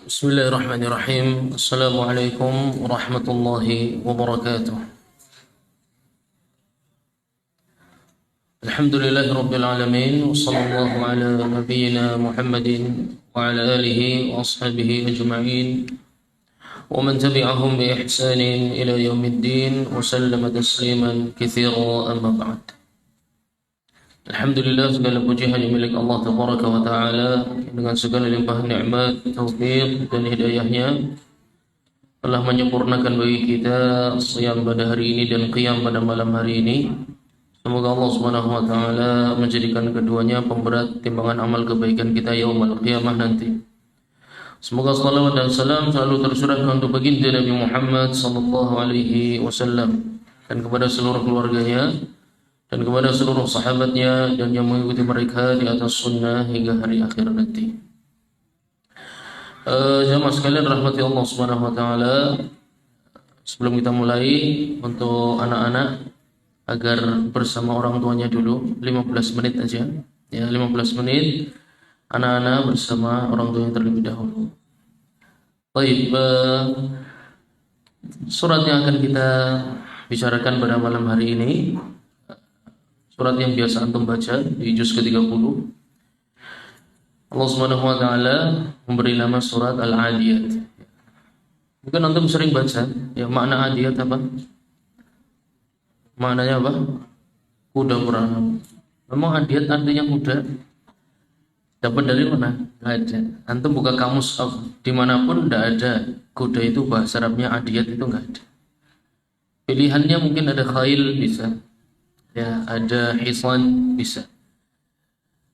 Bismillahirrahmanirrahim. Assalamualaikum warahmatullahi wabarakatuh. Alhamdulillahi rabbil alamin. Wassallallahu ala nabiyyina Muhammadin wa ala alihi wa ashabihi ajma'in wa man tabi'ahum bi ihsanin ila yaumiddin wa sallama tasliman katsiran, amma ba'd. Alhamdulillah, segala puji hanya milik Allah Tabaraka wa Ta'ala, dengan segala limpahan nikmat, taufik dan hidayahnya telah menyempurnakan bagi kita siyam pada hari ini dan qiyam pada malam hari ini. Semoga Allah Subhanahu wa Ta'ala menjadikan keduanya pemberat timbangan amal kebaikan kita yaumul qiyamah nanti. Semoga salawat dan salam selalu tercurahkan untuk baginda Nabi Muhammad sallallahu alaihi wasallam dan kepada seluruh keluarganya dan kepada seluruh sahabatnya dan yang mengikuti mereka di atas sunnah hingga hari akhir nanti. Jamaah sekalian rahmati Allah Subhanahu wa Ta'ala, sebelum kita mulai, untuk anak-anak agar bersama orang tuanya dulu 15 menit aja. Ya, 15 menit anak-anak bersama orang tuanya terlebih dahulu. Baik, surat yang akan kita bicarakan pada malam hari ini, surat yang biasa antum baca di juz ke-30. Allah Subhanahu wa Ta'ala memberi nama surat Al-Adiyat. Mungkin antum sering baca, ya, makna adiyat apa? Maknanya apa? Kuda perang. Memang adiyat artinya kuda. Dapat dari mana? Nggak ada. Antum buka kamus dimanapun tidak ada kuda itu bahasa Arabnya adiyat, itu nggak ada. Pilihannya mungkin ada khail, bisa. Ya, ada hisan, bisa.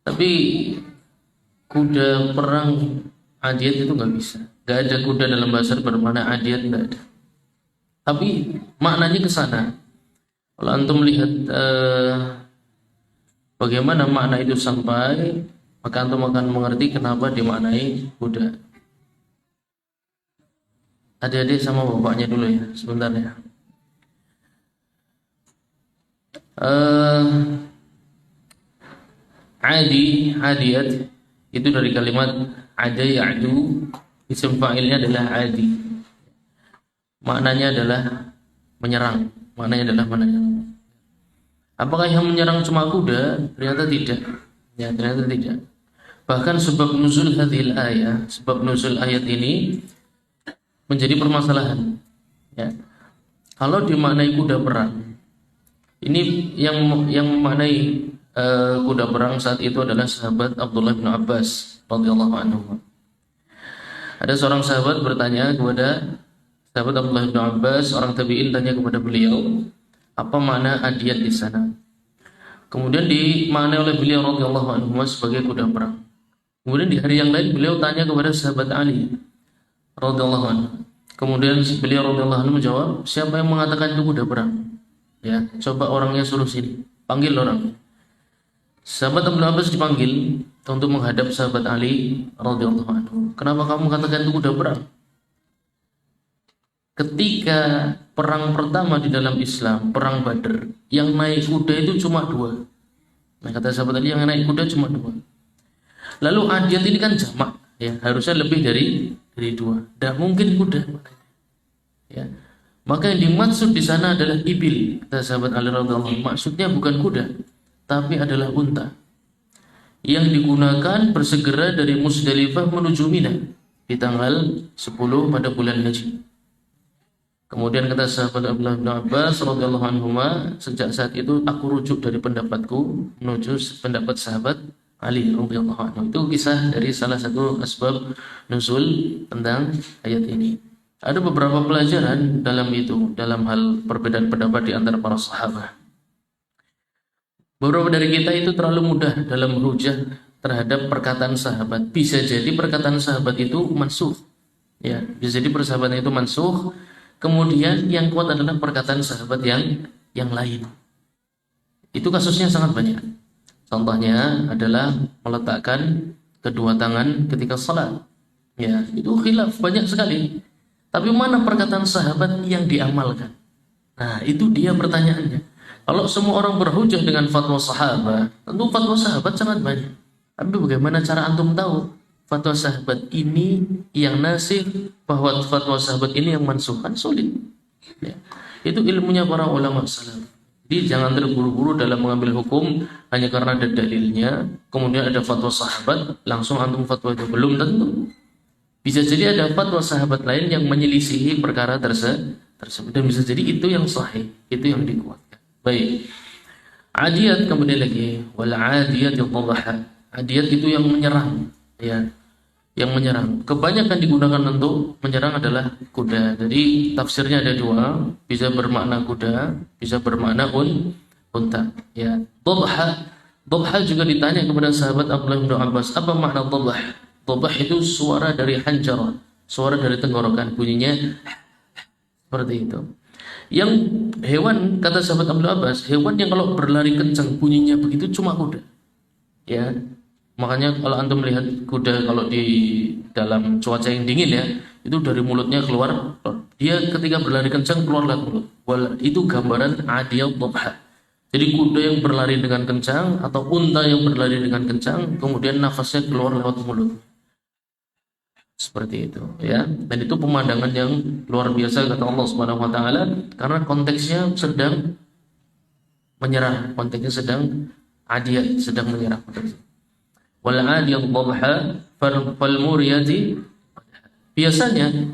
Tapi kuda perang adiyat itu nggak bisa. Nggak ada kuda dalam bahasa bermana adiyat, nggak ada. Tapi maknanya ke sana. Kalau antum melihat bagaimana makna itu sampai, maka antum akan mengerti kenapa dimaknai kuda. Adik-adik sama bapaknya dulu ya, sebentar ya. Adiyat itu dari kalimat ada ya'du, isim fa'ilnya adalah adi. Maknanya adalah menyerang. Apakah yang menyerang cuma kuda? Ternyata tidak. Ya, ternyata tidak. Bahkan sebab nuzul hadhil ayat, sebab nuzul ayat ini menjadi permasalahan. Ya. Kalau dimaknai kuda perang, ini yang memaknai kuda perang saat itu adalah sahabat Abdullah bin Abbas radhiyallahu anhu. Ada seorang sahabat bertanya kepada sahabat Abdullah bin Abbas, orang tabi'in, tanya kepada beliau, apa makna adiyat di sana? Kemudian dimaknai oleh beliau radhiyallahu anhu sebagai kuda perang. Kemudian di hari yang lain beliau tanya kepada sahabat Ali radhiyallahu anhu. Kemudian beliau radhiyallahu anhu menjawab, siapa yang mengatakan itu kuda perang? Ya, coba orangnya suruh sini, panggil orang. Sahabat Abdullah Abbas dipanggil untuk menghadap sahabat Ali radhiyallahu anhu. Kenapa kamu katakan itu kuda perang? Ketika perang pertama di dalam Islam, perang Badar, yang naik kuda itu cuma 2. Nah, kata sahabat Ali, yang naik kuda cuma 2. Lalu adiyat ini kan jamak, ya, harusnya lebih dari 2. Tidak mungkin kuda. Ya. Maka yang dimaksud di sana adalah ibil, kata sahabat Ali radhiyallahu anhu. Maksudnya bukan kuda, tapi adalah unta yang digunakan bersegera dari Musdalifah menuju Mina di tanggal 10 pada bulan Haji. Kemudian kata sahabat Abdullah bin Abbas radhiyallahu anhu, sejak saat itu aku rujuk dari pendapatku menuju pendapat sahabat Ali radhiyallahu anhu. Itu kisah dari salah satu asbab nuzul tentang ayat ini. Ada beberapa pelajaran dalam itu, dalam hal perbedaan pendapat di antara para sahabat. Beberapa dari kita itu terlalu mudah dalam hujah terhadap perkataan sahabat. Bisa jadi perkataan sahabat itu mansukh. Ya, bisa jadi persahabatan itu mansukh. Kemudian yang kuat adalah perkataan sahabat yang lain. Itu kasusnya sangat banyak. Contohnya adalah meletakkan kedua tangan ketika salat. Ya, itu khilaf banyak sekali. Tapi mana perkataan sahabat yang diamalkan? Nah, itu dia pertanyaannya. Kalau semua orang berhujah dengan fatwa sahabat, tentu fatwa sahabat sangat banyak. Tapi bagaimana cara antum tahu fatwa sahabat ini yang nasir, bahwa fatwa sahabat ini yang mansuh, kan sulit. Ya. Itu ilmunya para ulama salaf. Jadi jangan terburu-buru dalam mengambil hukum hanya karena ada dalilnya, kemudian ada fatwa sahabat, langsung antum fatwa itu. Belum tentu. Bisa jadi ada fatwa sahabat lain yang menyelisihi perkara tersebut, dan bisa jadi itu yang sahih, itu yang dikuatkan. Baik. Adiyat kemudian lagi, wal adiyat yadhaha. Adiyat itu yang menyerang, ya. Yang menyerang. Kebanyakan digunakan untuk menyerang adalah kuda. Jadi tafsirnya ada dua, bisa bermakna kuda, bisa bermakna unta, ya. Dhabha. Dhabha juga ditanya kepada sahabat Abdullah bin Abbas, apa makna dhabah? Dhabah itu suara dari hanjarah, suara dari tenggorokan, bunyinya seperti itu. Yang hewan, kata sahabat Abdul Abbas, hewan yang kalau berlari kencang bunyinya begitu cuma kuda. Ya, makanya kalau antum melihat kuda kalau di dalam cuaca yang dingin ya, itu dari mulutnya keluar, dia ketika berlari kencang keluar lewat mulut. Itu gambaran adiyat dhabha. Jadi kuda yang berlari dengan kencang atau unta yang berlari dengan kencang, kemudian nafasnya keluar lewat mulut. Seperti itu, ya. Dan itu pemandangan yang luar biasa kata Allah Subhanahu wa taala, karena konteksnya sedang menyerang, konteksnya sedang adiyat, sedang menyerang. Wal adiyat dhabha fal muriyati. Biasanya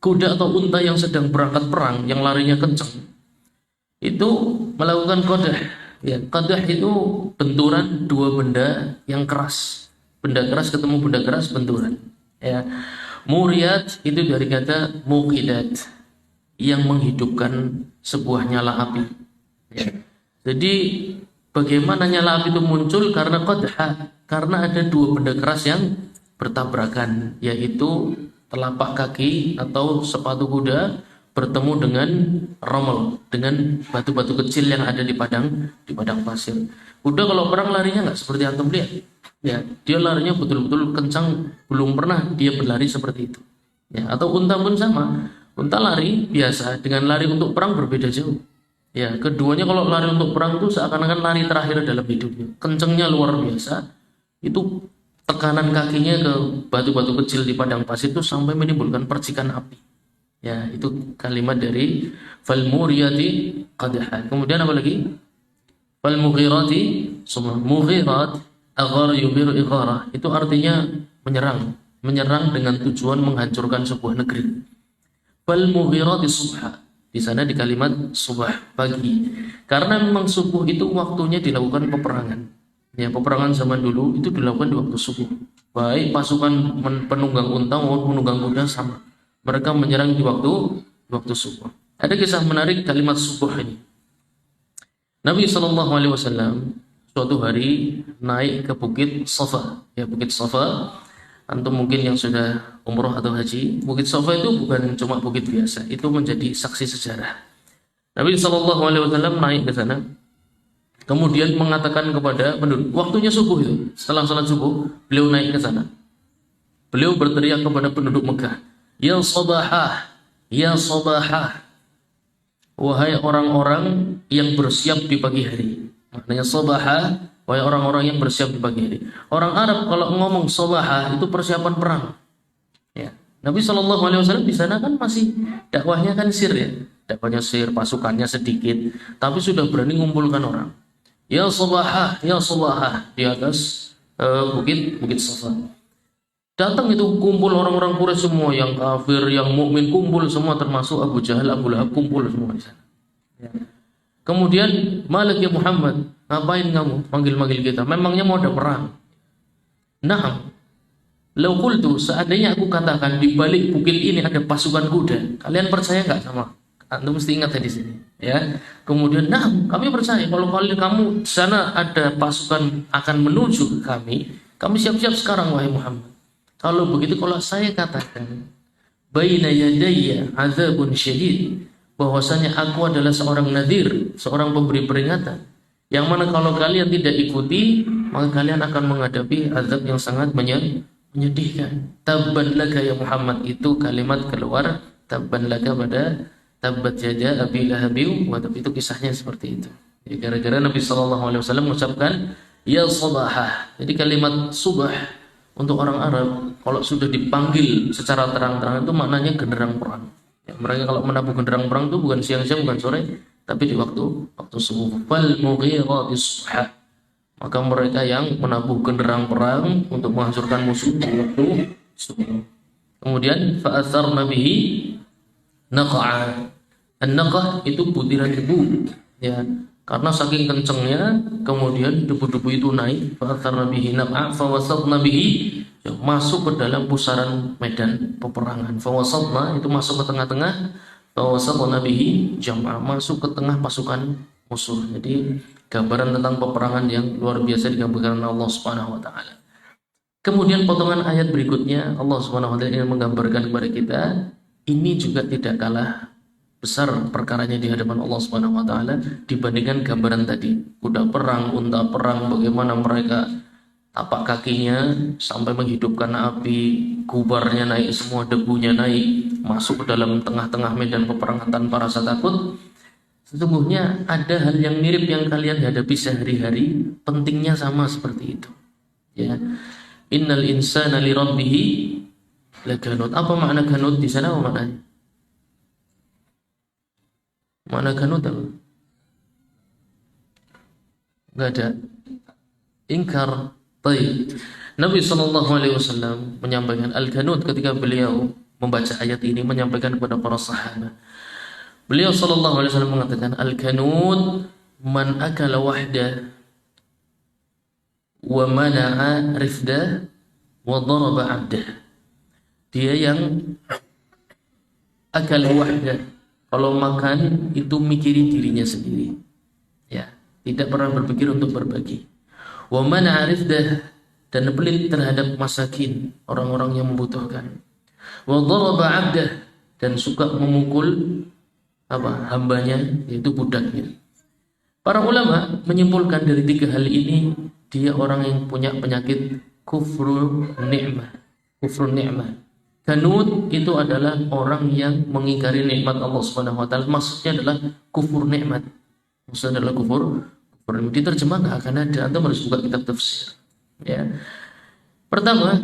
kuda atau unta yang sedang berangkat perang, yang larinya kencang, itu melakukan qadah. Ya, qadah itu benturan dua benda yang keras. Benda keras ketemu benda keras, benturan. Ya, muriyat itu dari kata muqidat, yang menghidupkan sebuah nyala api. Ya. Jadi bagaimana nyala api itu muncul? Karena qadha, karena ada dua benda keras yang bertabrakan, yaitu telapak kaki atau sepatu kuda bertemu dengan rommel, dengan batu-batu kecil yang ada di padang pasir. Kuda kalau perang larinya nggak seperti antum lihat. Ya, dia larinya betul-betul kencang, belum pernah dia berlari seperti itu. Ya, atau unta pun sama. Unta lari biasa dengan lari untuk perang berbeda jauh. Ya, keduanya kalau lari untuk perang itu seakan-akan lari terakhir dalam hidupnya. Kencangnya luar biasa. Itu tekanan kakinya ke batu-batu kecil di padang pasir itu sampai menimbulkan percikan api. Ya, itu kalimat dari fal muriyati qadha. Kemudian apa lagi? Fal mughirati summa. Mughirat aghar yubiru igharah, itu artinya menyerang dengan tujuan menghancurkan sebuah negeri. Fal mughirati subha, di sana di kalimat subah, pagi, karena memang subuh itu waktunya dilakukan peperangan. Ya, peperangan zaman dulu itu dilakukan di waktu subuh. Baik pasukan penunggang unta maupun penunggang kuda sama, mereka menyerang di waktu subuh. Ada kisah menarik kalimat subuh ini. Nabi SAW suatu hari naik ke Bukit Safa. Ya, Bukit Safa, antum mungkin yang sudah umroh atau haji, Bukit Safa itu bukan cuma bukit biasa, itu menjadi saksi sejarah. Nabi SAW naik ke sana, kemudian mengatakan kepada penduduk, waktunya subuh itu, setelah salat subuh, beliau naik ke sana. Beliau berteriak kepada penduduk Mekah, ya sabahah, ya sabahah, wahai orang-orang yang bersiap di pagi hari. Maknanya sabaha, wahai orang-orang yang bersiap di pagi hari. Orang Arab kalau ngomong sabaha itu persiapan perang. Ya. Nabi SAW di sana kan masih dakwahnya kan sir ya, dakwahnya sir, pasukannya sedikit, tapi sudah berani mengumpulkan orang. Ya sabaha di atas bukit Safa. Datang itu kumpul orang-orang Quraisy semua, yang kafir, yang mukmin kumpul semua, termasuk Abu Jahal, Abu Lahab kumpul semua di sana. Ya. Kemudian, Malik ya Muhammad, ngapain kamu panggil-panggil kita? Memangnya mau ada perang? Naam. Lau qultu, seandainya aku katakan di balik bukit ini ada pasukan kuda, kalian percaya nggak sama? Antum mesti ingat di sini, ya. Kemudian, naam, kami percaya kalau kamu di sana ada pasukan akan menuju ke kami siap-siap sekarang wahai Muhammad. Kalau begitu, kalau saya katakan baina yadayya azabun syadid, bahwasanya aku adalah seorang nadhir, seorang pemberi peringatan, yang mana kalau kalian tidak ikuti, maka kalian akan menghadapi azab yang sangat menyedihkan. Tabban laka ya Muhammad, itu kalimat keluar tabban laka pada tabbat yada abi lahabi wa tab, itu kisahnya seperti itu. Jadi gara-gara Nabi SAW mengucapkan ya sabahah. Jadi kalimat subah untuk orang Arab kalau sudah dipanggil secara terang-terangan itu maknanya genderang perang. Ya, mereka kalau menabuh genderang perang itu bukan siang-siang, bukan sore, tapi di waktu subuh. Fal mughiratis subha. Maka mereka yang menabuh genderang perang untuk menghancurkan musuh di waktu subuh. Kemudian fa'atharna bihi naqa'a. An-naqah itu butiran debu, ya. Karena saking kencengnya, kemudian debu-debu itu naik. Fa'atharna bihi naqa'a fawasatna bihi, ya, masuk ke dalam pusaran medan peperangan. Fawasatna itu masuk ke tengah-tengah. Fawasatna bihi jam'a, masuk ke tengah pasukan musuh. Jadi gambaran tentang peperangan yang luar biasa digambarkan Allah Subhanahu wa taala. Kemudian potongan ayat berikutnya Allah Subhanahu wa taala ingin menggambarkan kepada kita, ini juga tidak kalah besar perkaranya di hadapan Allah Subhanahu wa taala dibandingkan gambaran tadi. Kuda perang, unta perang, bagaimana mereka tapak kakinya sampai menghidupkan api, gubarnya naik semua, debunya naik, masuk ke dalam tengah-tengah medan peperangan tanpa rasa takut. Sesungguhnya ada hal yang mirip yang kalian hadapi sehari-hari, pentingnya sama seperti itu. Ya. Innal insana li rabbih lakanut. Apa makna kanut di sana? Apa maknanya? Mana kanut apa? Enggak ada. Ingkar. Baik. Nabi SAW menyampaikan al-kanut ketika beliau membaca ayat ini, menyampaikan kepada para sahabat. Beliau SAW mengatakan al-kanut man akala wahda wa mana'a rifda wa daraba 'abdah. Dia yang akala wahda, kalau makan itu mikirin dirinya sendiri, ya, tidak pernah berpikir untuk berbagi. Wa mana'a rifdah, dan pelit terhadap masakin, orang-orang yang membutuhkan. Wa daraba 'abdah, dan suka memukul hambanya, yaitu budaknya. Para ulama menyimpulkan dari tiga hal ini, dia orang yang punya penyakit kufrun ni'mah. Kufrun ni'mah. Kanut itu adalah orang yang mengingkari nikmat Allah Subhanahu wa taala. Maksudnya adalah kufur nikmat. Maksudnya adalah kufur. Diterjemah nggak akan ada, Anda harus buka kitab tafsir. Ya. Pertama,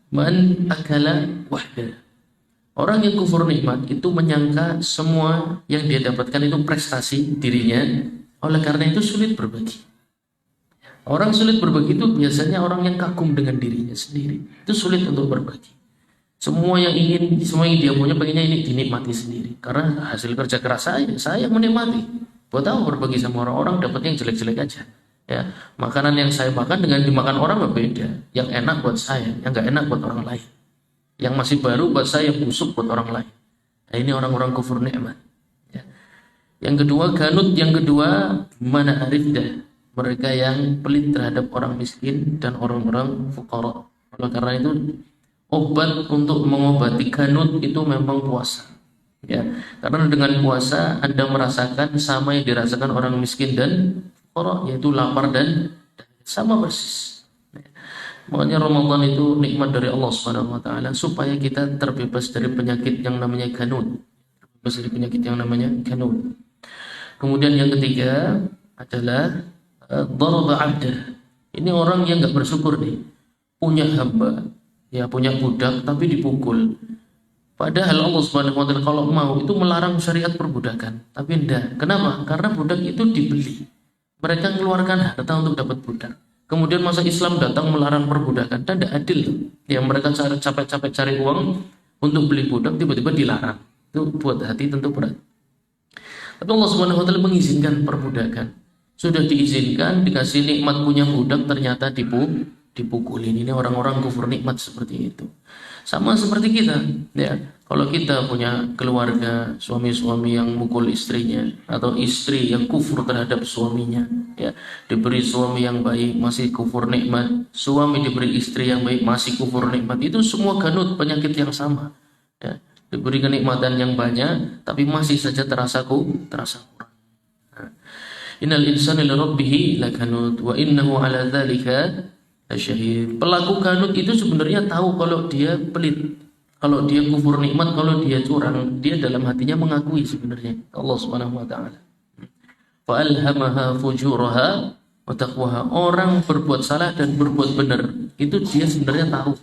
man akala wahda. Orang yang kufur nikmat itu menyangka semua yang dia dapatkan itu prestasi dirinya, oleh karena itu sulit berbagi. Orang sulit berbagi itu biasanya orang yang kagum dengan dirinya sendiri. Itu sulit untuk berbagi. Semua yang dia punya pengennya ini dinikmati sendiri. Karena hasil kerja keras saya yang menikmati. Buat apa berbagi sama orang dapatnya yang jelek-jelek aja. Ya, makanan yang saya makan dengan dimakan orang berbeda. Yang enak buat saya, yang nggak enak buat orang lain. Yang masih baru buat saya, busuk buat orang lain. Nah, ini orang-orang kufur nikmat. Ya. Yang kedua, kanut yang kedua, mana arifdah. Mereka yang pelit terhadap orang miskin dan orang-orang fuqara. Oleh karena itu, obat untuk mengobati kanut itu memang puasa. Ya, karena dengan puasa Anda merasakan sama yang dirasakan orang miskin dan fuqara, yaitu lapar dan sama persis. Makanya Ramadan itu nikmat dari Allah Subhanahu wa taala supaya kita terbebas dari penyakit yang namanya kanut. Terbebas dari penyakit yang namanya kanut. Kemudian yang ketiga adalah daraba 'abdah. Ini orang yang enggak bersyukur nih. Punya hamba, ya punya budak tapi dipukul. Padahal Allah Subhanahu wa taala kalau mau itu melarang syariat perbudakan, tapi enggak. Kenapa? Karena budak itu dibeli. Mereka mengeluarkan harta untuk dapat budak. Kemudian masa Islam datang melarang perbudakan, dan tidak adil. Ya, mereka capek-capek cari uang untuk beli budak, tiba-tiba dilarang. Itu buat hati tentu berat. Tapi Allah Subhanahu wa taala mengizinkan perbudakan. Sudah diizinkan, dikasih nikmat punya budak, ternyata dipukulin. Ini orang-orang kufur nikmat seperti itu. Sama seperti kita, ya. Kalau kita punya keluarga, suami-suami yang mukul istrinya, atau istri yang kufur terhadap suaminya, ya, diberi suami yang baik masih kufur nikmat, suami diberi istri yang baik masih kufur nikmat, itu semua kanut, penyakit yang sama. Ya, diberi kenikmatan yang banyak, tapi masih saja terasa kurang. Nah, innal insana li rabbih lakanut wa innahu ala dzalika lasyahid. Pelaku kanut itu sebenarnya tahu kalau dia pelit. Kalau dia kufur nikmat, kalau dia curang, dia dalam hatinya mengakui sebenarnya Allah Subhanahu wa taala. Fa alhamaha fujuraha wa taqwaha. Orang berbuat salah dan berbuat benar itu dia sebenarnya tahu,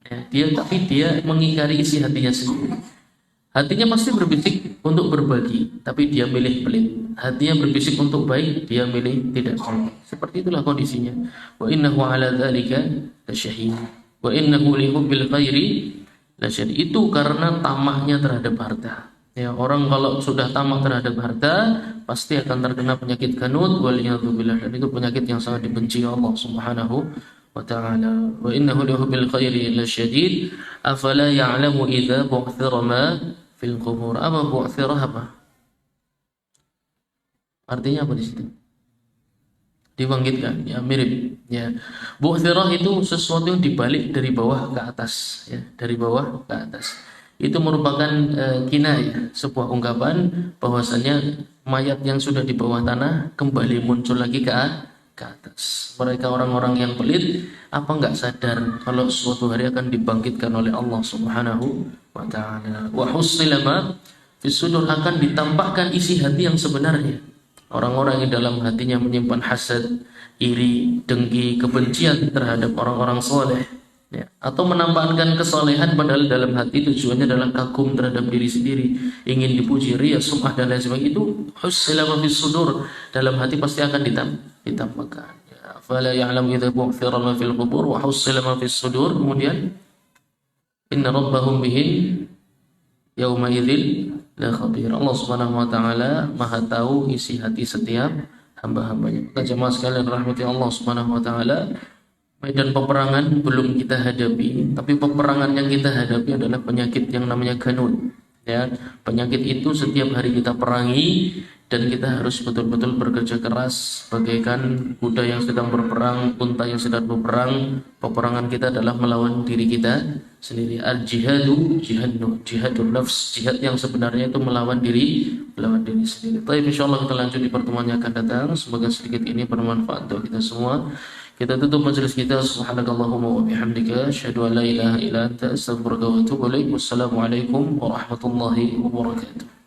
ya, tapi dia mengingkari isi hatinya sendiri. Hatinya pasti berbisik untuk berbagi, tapi dia milih pelit. Hatinya berbisik untuk baik, dia milih tidak baik. Seperti itulah kondisinya. Wa innahu ala dzalika lasyahid. Wa innahu li hubbil khairi lasyahid. Itu karena tamaknya terhadap harta. Ya, orang kalau sudah tamak terhadap harta pasti akan terkena penyakit kanut waliyadzubillah, dan itu penyakit yang sangat dibenci Allah Subhanahu wa ta'ala. Wa innahu li hubbil khairi lasyadid afala ya'lamu idza bu'thira ma fil qubur. Apa bu'thira apa? Artinya apa di situ? Dibangkitkan, ya, mirip, ya. Bu'thira itu sesuatu yang dibalik dari bawah ke atas, ya, dari bawah ke atas. Itu merupakan kinayah, sebuah ungkapan bahwasanya mayat yang sudah di bawah tanah kembali muncul lagi ke atas. Mereka orang-orang yang pelit apa enggak sadar kalau suatu hari akan dibangkitkan oleh Allah Subhanahu wa ta'ala. Wa husila ma fis sudur, akan ditampakkan isi hati yang sebenarnya. Orang-orang yang dalam hatinya menyimpan hasad, iri, dengki, kebencian terhadap orang-orang soleh, ya, atau menampakkan kesolehan padahal dalam hati tujuannya adalah kagum terhadap diri sendiri, ingin dipuji, riya, sum'ah dan lain sebagainya. Itu husila ma fis sudur, dalam hati pasti akan ditampakkan. Ya, fala ya'lamu idza bu'thira ma fil qubur wa husila ma fis sudur. Kemudian inna rabbahum bihim yauma idzil la khabir. Allah Subhanahu wa taala Maha tahu isi hati setiap hamba-hambanya. Maka jemaah sekalian rahmati Allah Subhanahu wa taala, medan peperangan belum kita hadapi, tapi peperangan yang kita hadapi adalah penyakit yang namanya kanut. Ya, penyakit itu setiap hari kita perangi, dan kita harus betul-betul bekerja keras bagaikan kuda yang sedang berperang, unta yang sedang berperang. Peperangan kita adalah melawan diri kita sendiri. Al-jihadu jihadun nafs, jihad yang sebenarnya itu melawan diri sendiri. Baik, insyaallah kita lanjut di pertemuan yang akan datang. Semoga sedikit ini bermanfaat untuk kita semua. Kita tutup majelis kita. Subhanakallahumma wa bihamdika asyhadu an la ilaha illa anta astaghfiruka wa atubu ilaik. Wassalamualaikum warahmatullahi wabarakatuh.